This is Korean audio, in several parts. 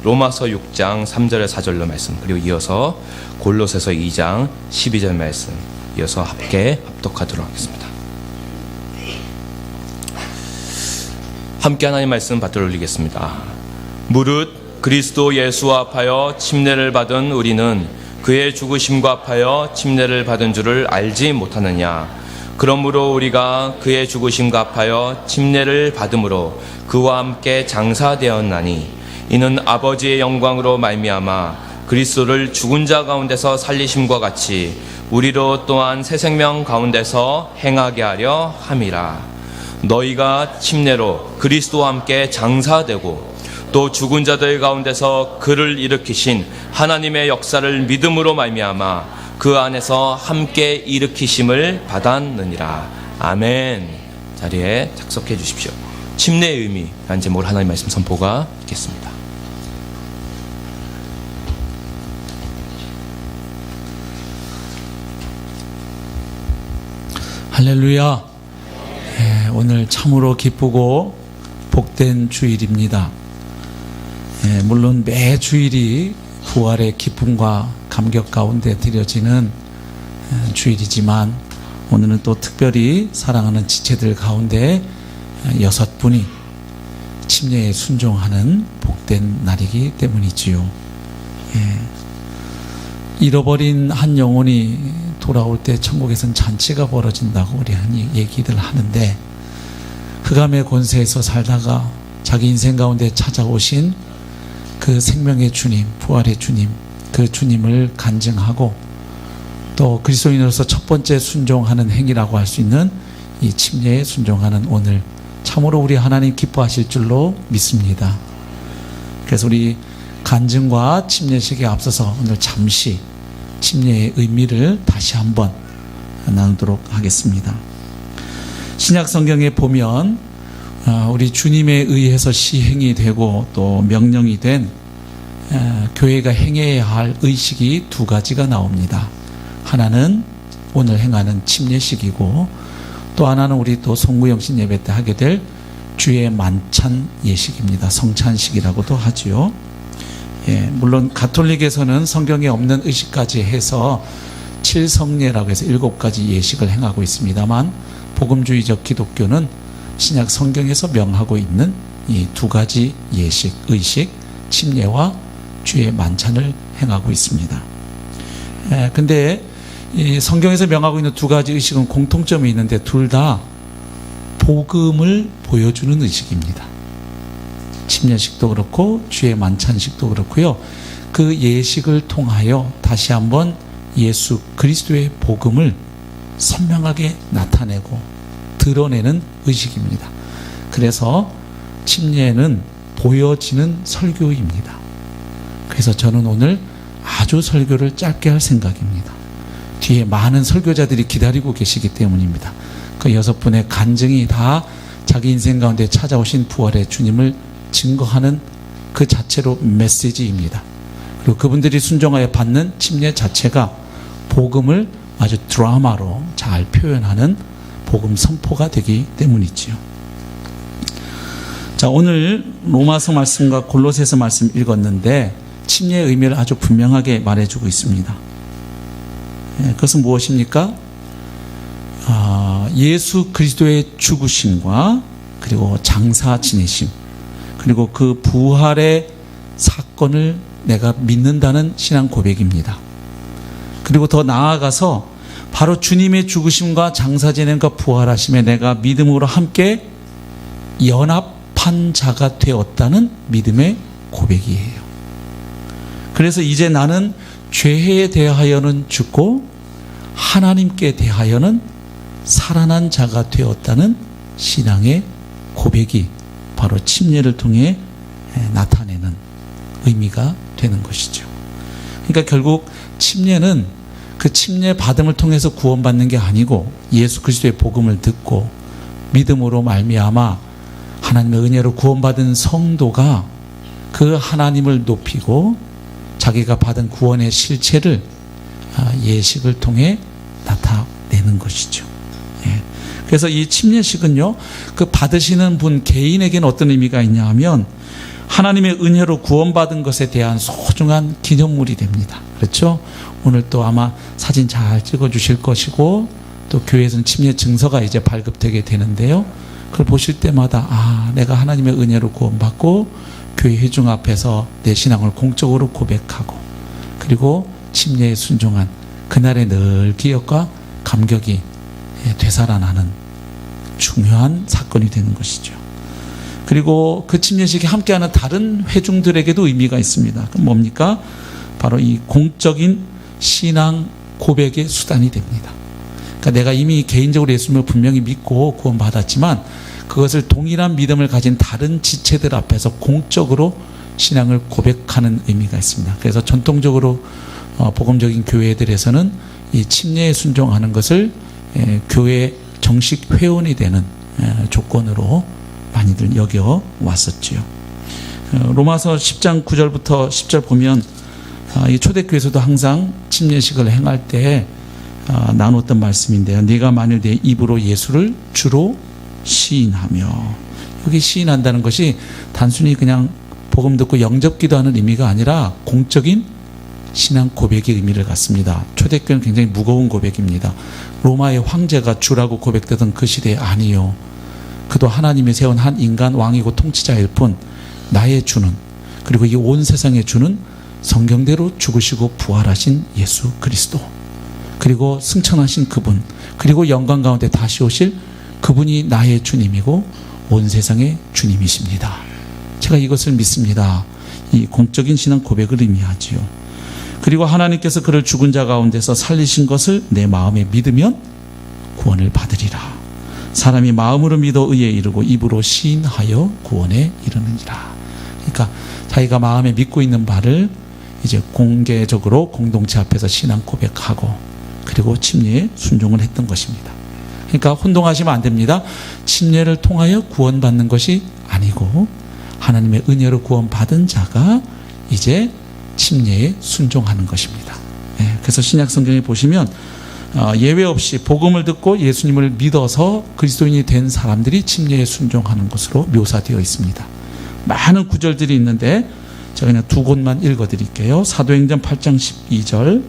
로마서 6장 3절에 4절로 말씀, 그리고 이어서 골로새서 2장 12절 말씀 이어서 함께 합독하도록 하겠습니다. 함께 하나님 말씀 받들어 올리겠습니다. 무릇 그리스도 예수와 합하여 침례를 받은 우리는 그의 죽으심과 합하여 침례를 받은 줄을 알지 못하느냐. 그러므로 우리가 그의 죽으심과 합하여 침례를 받음으로 그와 함께 장사되었나니 이는 아버지의 영광으로 말미암아 그리스도를 죽은 자 가운데서 살리심과 같이 우리로 또한 새 생명 가운데서 행하게 하려 함이라. 너희가 침례로 그리스도와 함께 장사되고 또 죽은 자들 가운데서 그를 일으키신 하나님의 역사를 믿음으로 말미암아 그 안에서 함께 일으키심을 받았느니라. 아멘. 자리에 착석해 주십시오. 침례의 의미라는 제목으로 하나님 말씀 선포가 있겠습니다. 할렐루야. 오늘 참으로 기쁘고 복된 주일입니다. 물론 매 주일이 부활의 기쁨과 감격 가운데 드려지는 주일이지만 오늘은 또 특별히 사랑하는 지체들 가운데 6분이 침례에 순종하는 복된 날이기 때문이지요. 잃어버린 한 영혼이 돌아올 때 천국에서는 잔치가 벌어진다고 우리 얘기들 하는데, 흑암의 권세에서 살다가 자기 인생 가운데 찾아오신 그 생명의 주님, 부활의 주님, 그 주님을 간증하고 또 그리스도인으로서 첫 번째 순종하는 행위라고 할 수 있는 이 침례에 순종하는 오늘, 참으로 우리 하나님 기뻐하실 줄로 믿습니다. 그래서 우리 간증과 침례식에 앞서서 오늘 잠시 침례의 의미를 다시 한번 나누도록 하겠습니다. 신약 성경에 보면 우리 주님에 의해서 시행이 되고 또 명령이 된 교회가 행해야 할 의식이 2가지가 나옵니다. 하나는 오늘 행하는 침례식이고 또 하나는 우리 또 송구영신 예배 때 하게 될 주의 만찬 예식입니다. 성찬식이라고도 하지요. 물론 가톨릭에서는 성경에 없는 의식까지 해서 7성례라고 해서 7가지 예식을 행하고 있습니다만, 복음주의적 기독교는 신약 성경에서 명하고 있는 이 2가지 예식, 의식, 침례와 주의 만찬을 행하고 있습니다. 근데 이 성경에서 명하고 있는 2가지 의식은 공통점이 있는데 둘 다 복음을 보여주는 의식입니다. 침례식도 그렇고 주의 만찬식도 그렇고요. 그 예식을 통하여 다시 한번 예수 그리스도의 복음을 선명하게 나타내고 드러내는 의식입니다. 그래서 침례는 보여지는 설교입니다. 그래서 저는 오늘 아주 설교를 짧게 할 생각입니다. 뒤에 많은 설교자들이 기다리고 계시기 때문입니다. 그 6분의 간증이 다 자기 인생 가운데 찾아오신 부활의 주님을 증거하는 그 자체로 메시지입니다. 그리고 그분들이 순종하여 받는 침례 자체가 복음을 아주 드라마로 잘 표현하는 복음 선포가 되기 때문이지요. 자, 오늘 로마서 말씀과 골로새서 말씀 읽었는데 침례의 의미를 아주 분명하게 말해주고 있습니다. 그것은 무엇입니까? 예수 그리스도의 죽으심과 그리고 장사 지내심, 그리고 그 부활의 사건을 내가 믿는다는 신앙 고백입니다. 그리고 더 나아가서 바로 주님의 죽으심과 장사 지냄과 부활하심에 내가 믿음으로 함께 연합한 자가 되었다는 믿음의 고백이에요. 그래서 이제 나는 죄에 대하여는 죽고 하나님께 대하여는 살아난 자가 되었다는 신앙의 고백이 바로 침례를 통해 나타내는 의미가 되는 것이죠. 그러니까 결국 침례는 그 침례 받음을 통해서 구원받는 게 아니고 예수 그리스도의 복음을 듣고 믿음으로 말미암아 하나님의 은혜로 구원받은 성도가 그 하나님을 높이고 자기가 받은 구원의 실체를 예식을 통해 나타내는 것이죠. 그래서 이 침례식은요, 그 받으시는 분 개인에게는 어떤 의미가 있냐 하면 하나님의 은혜로 구원받은 것에 대한 소중한 기념물이 됩니다. 그렇죠? 오늘 또 아마 사진 잘 찍어주실 것이고 또 교회에서는 침례 증서가 이제 발급되게 되는데요. 그걸 보실 때마다 내가 하나님의 은혜로 구원받고 교회 회중 앞에서 내 신앙을 공적으로 고백하고 그리고 침례에 순종한 그날의 늘 기억과 감격이 되살아나는 중요한 사건이 되는 것이죠. 그리고 그 침례식에 함께하는 다른 회중들에게도 의미가 있습니다. 그럼 뭡니까? 바로 이 공적인 신앙 고백의 수단이 됩니다. 그러니까 내가 이미 개인적으로 예수님을 분명히 믿고 구원받았지만 그것을 동일한 믿음을 가진 다른 지체들 앞에서 공적으로 신앙을 고백하는 의미가 있습니다. 그래서 전통적으로 복음적인 교회들에서는 이 침례에 순종하는 것을 교회 정식 회원이 되는 조건으로 많이들 여겨 왔었지요. 로마서 10장 9절부터 10절 보면 이 초대교회에서도 항상 침례식을 행할 때 나눴던 말씀인데요. 네가 만일 내 입으로 예수를 주로 시인하며, 여기 시인한다는 것이 단순히 그냥 복음 듣고 영접 기도하는 의미가 아니라 공적인 신앙 고백의 의미를 갖습니다. 초대교회는 굉장히 무거운 고백입니다. 로마의 황제가 주라고 고백되던 그 시대에 아니요, 그도 하나님이 세운 한 인간 왕이고 통치자일 뿐 나의 주는, 그리고 이 온 세상의 주는 성경대로 죽으시고 부활하신 예수 그리스도, 그리고 승천하신 그분, 그리고 영광 가운데 다시 오실 그분이 나의 주님이고 온 세상의 주님이십니다. 제가 이것을 믿습니다. 이 공적인 신앙 고백을 의미하지요. 그리고 하나님께서 그를 죽은 자 가운데서 살리신 것을 내 마음에 믿으면 구원을 받으리라. 사람이 마음으로 믿어 의에 이르고 입으로 시인하여 구원에 이르느니라. 그러니까 자기가 마음에 믿고 있는 바를 이제 공개적으로 공동체 앞에서 신앙 고백하고 그리고 침례에 순종을 했던 것입니다. 그러니까 혼동하시면 안 됩니다. 침례를 통하여 구원받는 것이 아니고 하나님의 은혜로 구원받은 자가 이제 침례에 순종하는 것입니다. 그래서 신약 성경에 보시면 예외 없이 복음을 듣고 예수님을 믿어서 그리스도인이 된 사람들이 침례에 순종하는 것으로 묘사되어 있습니다. 많은 구절들이 있는데 제가 그냥 두 곳만 읽어드릴게요. 사도행전 8장 12절,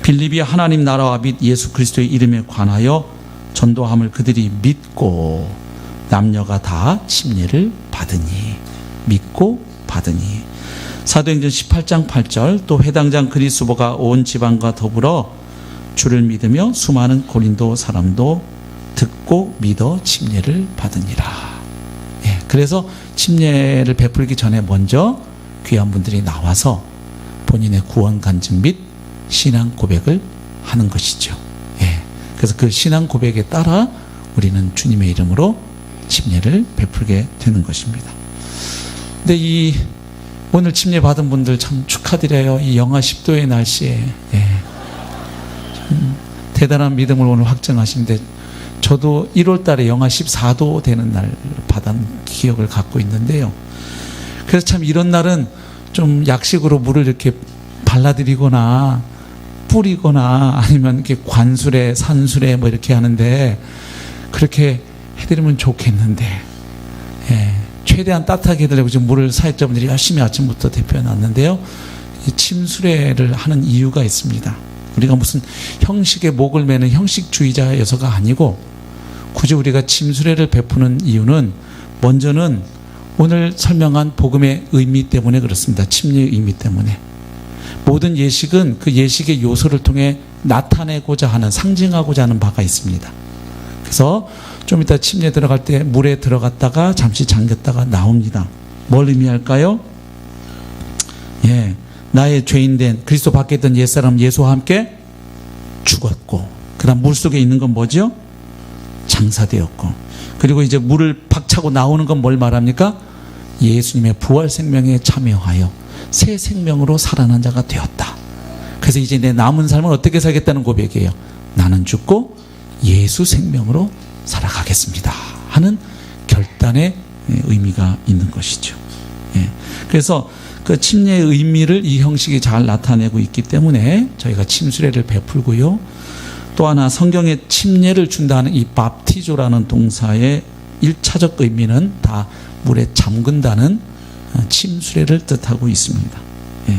빌립이 하나님 나라와 및 예수 그리스도의 이름에 관하여 전도함을 그들이 믿고 남녀가 다 침례를 받으니, 믿고 받으니. 사도행전 18장 8절, 또 회당장 그리스도가 온 지방과 더불어 주를 믿으며 수많은 고린도 사람도 듣고 믿어 침례를 받으니라. 그래서 침례를 베풀기 전에 먼저 귀한 분들이 나와서 본인의 구원 간증 및 신앙 고백을 하는 것이죠. 그래서 그 신앙 고백에 따라 우리는 주님의 이름으로 침례를 베풀게 되는 것입니다. 근데 이 오늘 침례 받은 분들 참 축하드려요. 이 영하 10도의 날씨에 대단한 믿음을 오늘 확증하시는데, 저도 1월 달에 영하 14도 되는 날 받은 기억을 갖고 있는데요. 그래서 참 이런 날은 좀 약식으로 물을 이렇게 발라드리거나 뿌리거나 아니면 이렇게 관술에 산술에 뭐 이렇게 하는데, 그렇게 해드리면 좋겠는데, 최대한 따뜻하게 해드리려고 지금 물을 사역자분들이 열심히 아침부터 대표해놨는데요. 침수례를 하는 이유가 있습니다. 우리가 무슨 형식에 목을 매는 형식주의자여서가 아니고, 굳이 우리가 침수례를 베푸는 이유는 먼저는 오늘 설명한 복음의 의미 때문에 그렇습니다. 침례의 의미 때문에. 모든 예식은 그 예식의 요소를 통해 나타내고자 하는, 상징하고자 하는 바가 있습니다. 그래서 좀 이따 침례 들어갈 때 물에 들어갔다가 잠시 잠겼다가 나옵니다. 뭘 의미할까요? 나의 죄인된 그리스도 밖에 있던 옛사람 예수와 함께 죽었고, 그 다음 물 속에 있는 건 뭐죠? 장사되었고, 그리고 이제 물을 박차고 나오는 건 뭘 말합니까? 예수님의 부활 생명에 참여하여 새 생명으로 살아난 자가 되었다. 그래서 이제 내 남은 삶을 어떻게 살겠다는 고백이에요. 나는 죽고 예수 생명으로 살아가겠습니다 하는 결단의 의미가 있는 것이죠. 그래서 그 침례의 의미를 이 형식이 잘 나타내고 있기 때문에 저희가 침수례를 베풀고요. 또 하나, 성경에 침례를 준다는 이 밥티조라는 동사의 1차적 의미는 다 물에 잠근다는 침수레를 뜻하고 있습니다. 예.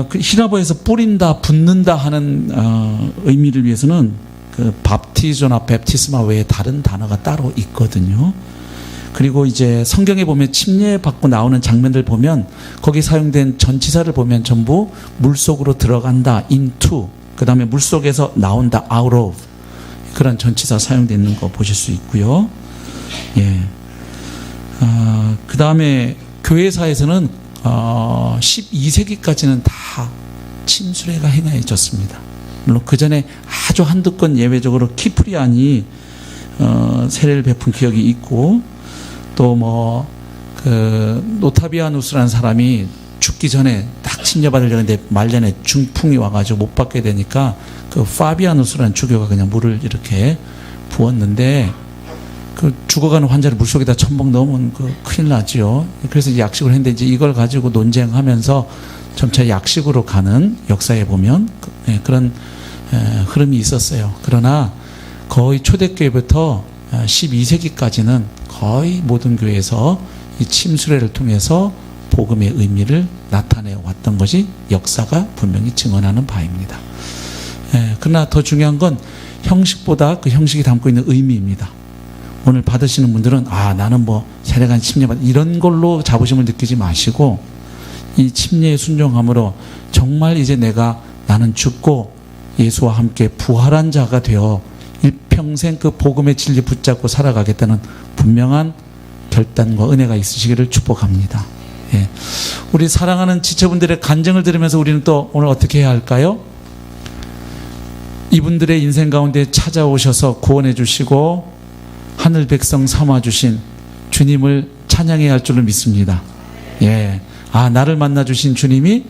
그 히라보에서 뿌린다, 붓는다 하는 의미를 위해서는 그 밥티조나 베프티스마 외에 다른 단어가 따로 있거든요. 그리고 이제 성경에 보면 침례 받고 나오는 장면들 보면 거기 사용된 전치사를 보면 전부 물속으로 들어간다, into, 그 다음에 물속에서 나온다, out of, 그런 전치사 사용되어 있는 거 보실 수 있고요. 예. 그 다음에 교회사에서는 12세기까지는 다 침수례가 행해졌습니다. 물론 그 전에 아주 한두 건 예외적으로 키프리안이 세례를 베푼 기억이 있고, 또 그 노타비아누스라는 사람이 죽기 전에 딱 침례받으려고 했는데 말년에 중풍이 와가지고 못 받게 되니까 그 파비아누스라는 주교가 그냥 물을 이렇게 부었는데, 그 죽어가는 환자를 물속에다 첨벙 넣으면 그 큰일 나지요. 그래서 이제 약식을 했는데 이제 이걸 가지고 논쟁하면서 점차 약식으로 가는 역사에 보면 그런 흐름이 있었어요. 그러나 거의 초대교회부터 12세기까지는 거의 모든 교회에서 이 침수례를 통해서 복음의 의미를 나타내 왔던 것이 역사가 분명히 증언하는 바입니다. 그러나 더 중요한 건 형식보다 그 형식이 담고 있는 의미입니다. 오늘 받으시는 분들은 나는 세례관 침례받 이런 걸로 자부심을 느끼지 마시고, 이 침례에 순종함으로 정말 이제 나는 죽고 예수와 함께 부활한 자가 되어 일평생 그 복음의 진리 붙잡고 살아가겠다는 분명한 결단과 은혜가 있으시기를 축복합니다. 예. 우리 사랑하는 지체분들의 간증을 들으면서 우리는 또 오늘 어떻게 해야 할까요? 이분들의 인생 가운데 찾아오셔서 구원해 주시고 하늘 백성 삼아주신 주님을 찬양해야 할 줄로 믿습니다. 예. 나를 만나주신 주님이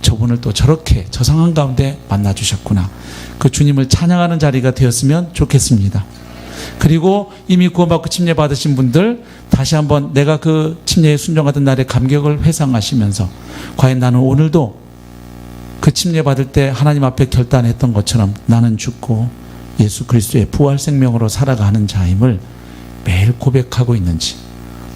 저분을 또 저렇게 저 상황 가운데 만나주셨구나. 그 주님을 찬양하는 자리가 되었으면 좋겠습니다. 그리고 이미 구원받고 침례 받으신 분들, 다시 한번 내가 그 침례에 순종하던 날의 감격을 회상하시면서 과연 나는 오늘도 그 침례 받을 때 하나님 앞에 결단했던 것처럼 나는 죽고 예수 그리스도의 부활 생명으로 살아가는 자임을 매일 고백하고 있는지,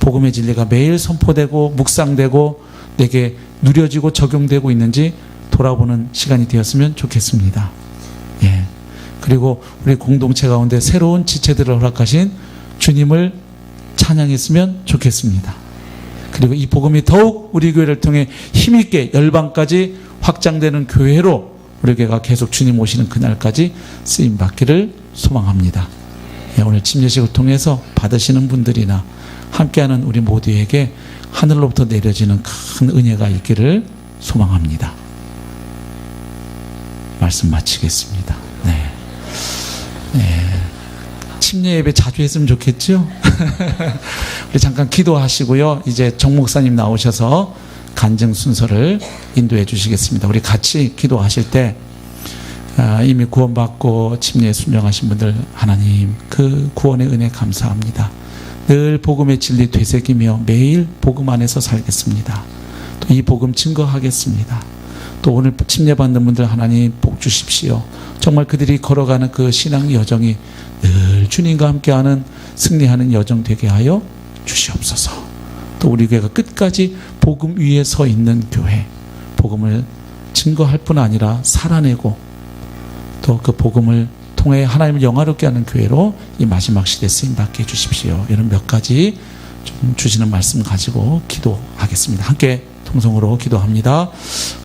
복음의 진리가 매일 선포되고 묵상되고 내게 누려지고 적용되고 있는지 돌아보는 시간이 되었으면 좋겠습니다. 예. 그리고 우리 공동체 가운데 새로운 지체들을 허락하신 주님을 찬양했으면 좋겠습니다. 그리고 이 복음이 더욱 우리 교회를 통해 힘있게 열방까지 확장되는 교회로 우리 교회가 계속 주님 오시는 그날까지 쓰임받기를 소망합니다. 예, 오늘 침례식을 통해서 받으시는 분들이나 함께하는 우리 모두에게 하늘로부터 내려지는 큰 은혜가 있기를 소망합니다. 말씀 마치겠습니다. 네. 침례 예배 자주 했으면 좋겠죠? 우리 잠깐 기도하시고요. 이제 정 목사님 나오셔서 간증 순서를 인도해 주시겠습니다. 우리 같이 기도하실 때 이미 구원받고 침례에 순종하신 분들, 하나님 그 구원의 은혜 감사합니다. 늘 복음의 진리 되새기며 매일 복음 안에서 살겠습니다. 또 이 복음 증거하겠습니다. 또 오늘 침례받는 분들 하나님 복 주십시오. 정말 그들이 걸어가는 그 신앙 여정이 늘 주님과 함께하는 승리하는 여정 되게 하여 주시옵소서. 또 우리 교회가 끝까지 복음 위에 서 있는 교회, 복음을 증거할 뿐 아니라 살아내고 또 그 복음을 통해 하나님을 영화롭게 하는 교회로 이 마지막 시대 쓰임받게 해주십시오. 이런 몇 가지 좀 주시는 말씀 가지고 기도하겠습니다. 함께 통성으로 기도합니다.